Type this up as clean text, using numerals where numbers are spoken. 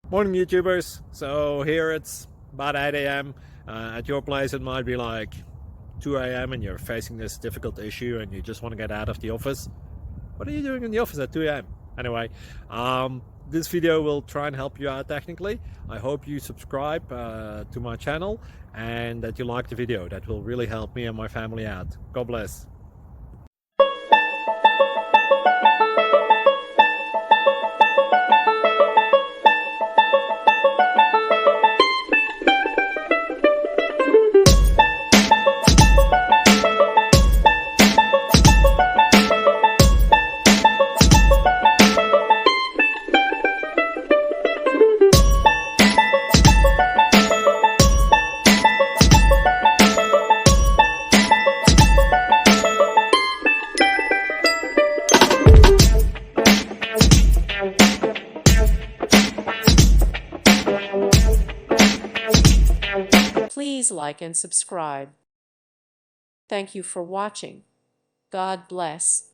Morning YouTubers. So here it's about 8 a.m. At your place it might be like 2 a.m. and you're facing this difficult issue and you just want to get out of the office. What are you doing in the office at 2 a.m.? Anyway, this video will try and help you out technically. I hope you subscribe to my channel and that you like the video. That will really help me and my family out. God bless. Please like and subscribe. Thank you for watching. God bless.